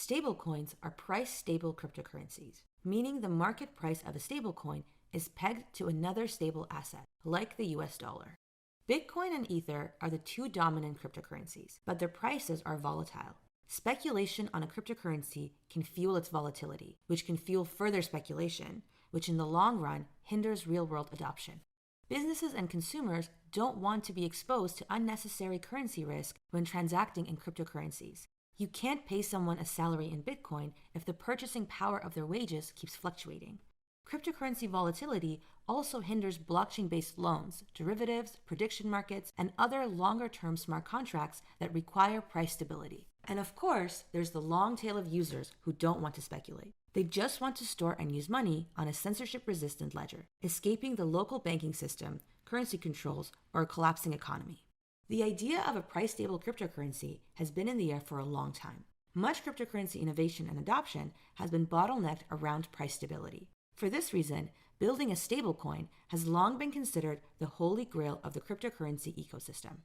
Stablecoins are price-stable cryptocurrencies, meaning the market price of a stablecoin is pegged to another stable asset, like the US dollar. Bitcoin and Ether are the two dominant cryptocurrencies, but their prices are volatile. Speculation on a cryptocurrency can fuel its volatility, which can fuel further speculation, which in the long run hinders real-world adoption. Businesses and consumers don't want to be exposed to unnecessary currency risk when transacting in cryptocurrencies. You can't pay someone a salary in Bitcoin if the purchasing power of their wages keeps fluctuating. Cryptocurrency volatility also hinders blockchain-based loans, derivatives, prediction markets, and other longer-term smart contracts that require price stability. And of course, there's the long tail of users who don't want to speculate. They just want to store and use money on a censorship-resistant ledger, escaping the local banking system, currency controls, or a collapsing economy. The idea of a price-stable cryptocurrency has been in the air for a long time. Much cryptocurrency innovation and adoption has been bottlenecked around price stability. For this reason, building a stablecoin has long been considered the holy grail of the cryptocurrency ecosystem.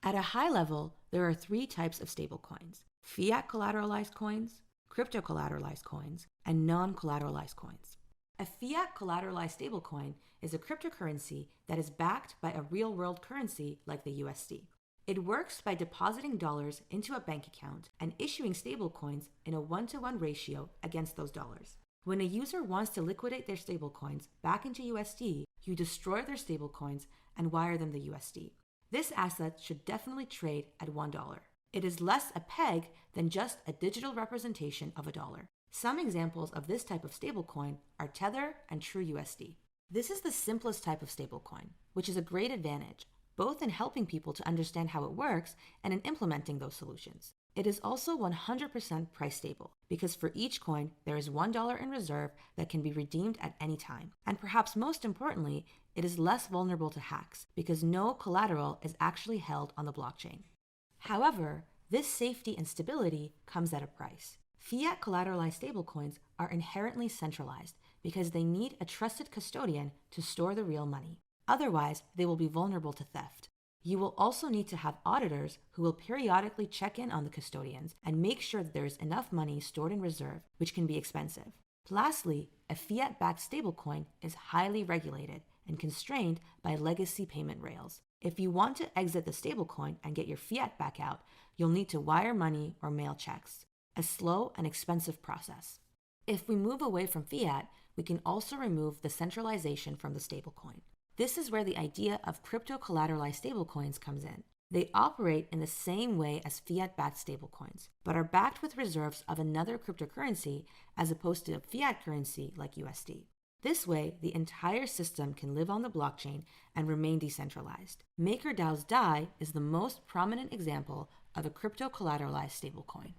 At a high level, there are three types of stablecoins: fiat collateralized coins, crypto collateralized coins, and non-collateralized coins. A fiat collateralized stablecoin is a cryptocurrency that is backed by a real-world currency like the USD. It works by depositing dollars into a bank account and issuing stablecoins in a 1-to-1 ratio against those dollars. When a user wants to liquidate their stablecoins back into USD, you destroy their stablecoins and wire them the USD. This asset should definitely trade at $1. It is less a peg than just a digital representation of a dollar. Some examples of this type of stablecoin are Tether and TrueUSD. This is the simplest type of stablecoin, which is a great advantage, both in helping people to understand how it works and in implementing those solutions. It is also 100% price stable, because for each coin, there is $1 in reserve that can be redeemed at any time. And perhaps most importantly, it is less vulnerable to hacks, because no collateral is actually held on the blockchain. However, this safety and stability comes at a price. Fiat collateralized stablecoins are inherently centralized because they need a trusted custodian to store the real money. Otherwise, they will be vulnerable to theft. You will also need to have auditors who will periodically check in on the custodians and make sure that there is enough money stored in reserve, which can be expensive. Lastly, a fiat-backed stablecoin is highly regulated and constrained by legacy payment rails. If you want to exit the stablecoin and get your fiat back out, you'll need to wire money or mail checks, a slow and expensive process. If we move away from fiat, we can also remove the centralization from the stablecoin. This is where the idea of crypto-collateralized stablecoins comes in. They operate in the same way as fiat-backed stablecoins, but are backed with reserves of another cryptocurrency as opposed to a fiat currency like USD. This way, the entire system can live on the blockchain and remain decentralized. MakerDAO's DAI is the most prominent example of a crypto-collateralized stablecoin.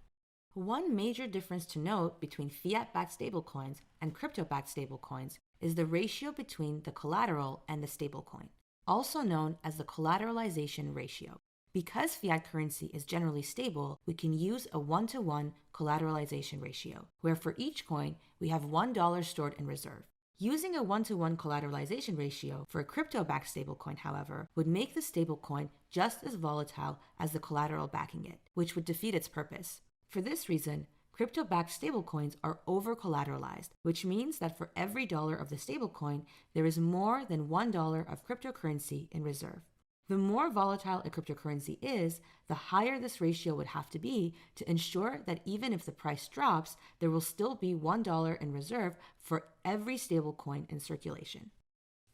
One major difference to note between fiat-backed stablecoins and crypto-backed stablecoins is the ratio between the collateral and the stablecoin, also known as the collateralization ratio. Because fiat currency is generally stable, we can use a 1-to-1 collateralization ratio, where for each coin, we have $1 stored in reserve. Using a 1-to-1 collateralization ratio for a crypto-backed stablecoin, however, would make the stablecoin just as volatile as the collateral backing it, which would defeat its purpose. For this reason, crypto-backed stablecoins are over-collateralized, which means that for every dollar of the stablecoin, there is more than $1 of cryptocurrency in reserve. The more volatile a cryptocurrency is, the higher this ratio would have to be to ensure that even if the price drops, there will still be $1 in reserve for every stablecoin in circulation.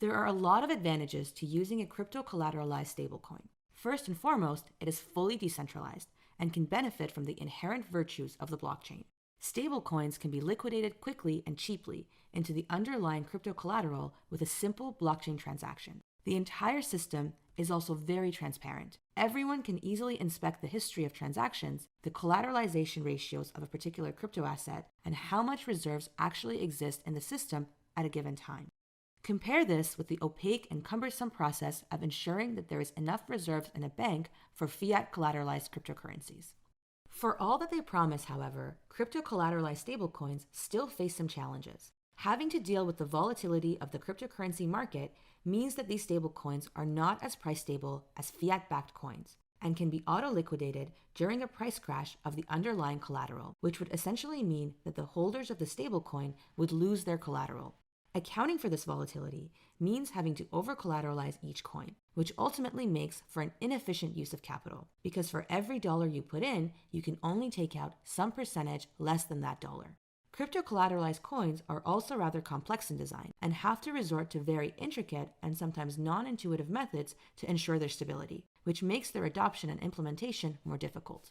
There are a lot of advantages to using a crypto-collateralized stablecoin. First and foremost, it is fully decentralized and can benefit from the inherent virtues of the blockchain. Stablecoins can be liquidated quickly and cheaply into the underlying crypto collateral with a simple blockchain transaction. The entire system is also very transparent. Everyone can easily inspect the history of transactions, the collateralization ratios of a particular crypto asset, and how much reserves actually exist in the system at a given time. Compare this with the opaque and cumbersome process of ensuring that there is enough reserves in a bank for fiat collateralized cryptocurrencies. For all that they promise, however, crypto-collateralized stablecoins still face some challenges. Having to deal with the volatility of the cryptocurrency market means that these stablecoins are not as price stable as fiat-backed coins, and can be auto-liquidated during a price crash of the underlying collateral, which would essentially mean that the holders of the stablecoin would lose their collateral. Accounting for this volatility means having to over-collateralize each coin, which ultimately makes for an inefficient use of capital, because for every dollar you put in, you can only take out some percentage less than that dollar. Crypto-collateralized coins are also rather complex in design and have to resort to very intricate and sometimes non-intuitive methods to ensure their stability, which makes their adoption and implementation more difficult.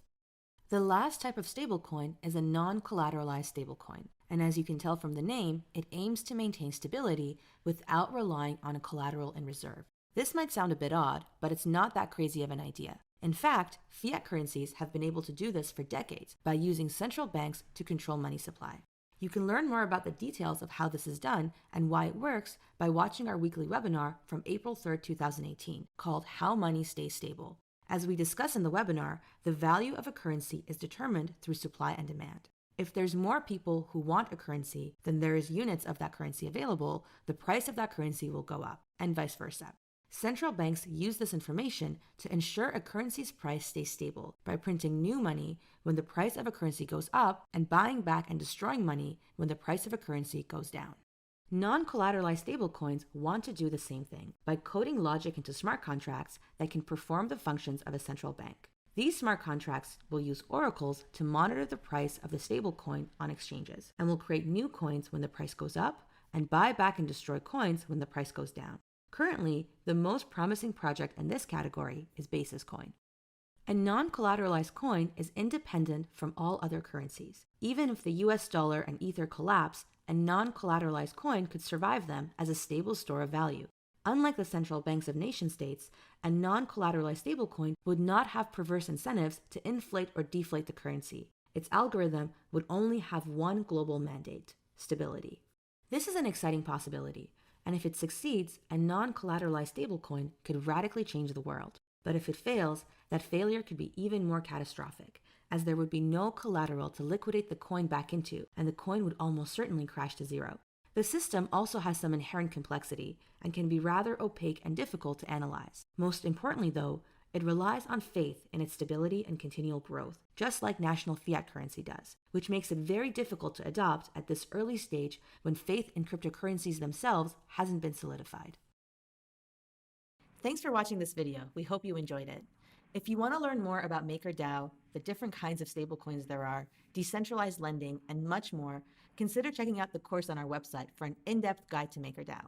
The last type of stablecoin is a non-collateralized stablecoin, and as you can tell from the name, it aims to maintain stability without relying on a collateral in reserve. This might sound a bit odd, but it's not that crazy of an idea. In fact, fiat currencies have been able to do this for decades by using central banks to control money supply. You can learn more about the details of how this is done and why it works by watching our weekly webinar from April 3rd, 2018, called How Money Stays Stable. As we discuss in the webinar, the value of a currency is determined through supply and demand. If there's more people who want a currency than there is units of that currency available, the price of that currency will go up, and vice versa. Central banks use this information to ensure a currency's price stays stable by printing new money when the price of a currency goes up and buying back and destroying money when the price of a currency goes down. Non-collateralized stablecoins want to do the same thing by coding logic into smart contracts that can perform the functions of a central bank. These smart contracts will use oracles to monitor the price of the stablecoin on exchanges and will create new coins when the price goes up and buy back and destroy coins when the price goes down. Currently, the most promising project in this category is Basis Coin. A non-collateralized coin is independent from all other currencies. Even if the US dollar and Ether collapse, a non-collateralized coin could survive them as a stable store of value. Unlike the central banks of nation-states, a non-collateralized stablecoin would not have perverse incentives to inflate or deflate the currency. Its algorithm would only have one global mandate: stability. This is an exciting possibility, and if it succeeds, a non-collateralized stablecoin could radically change the world. But if it fails, that failure could be even more catastrophic, as there would be no collateral to liquidate the coin back into, and the coin would almost certainly crash to zero. The system also has some inherent complexity and can be rather opaque and difficult to analyze. Most importantly, though, it relies on faith in its stability and continual growth, just like national fiat currency does, which makes it very difficult to adopt at this early stage when faith in cryptocurrencies themselves hasn't been solidified. Thanks for watching this video. We hope you enjoyed it. If you want to learn more about MakerDAO, the different kinds of stablecoins there are, decentralized lending, and much more, consider checking out the course on our website for an in-depth guide to MakerDAO.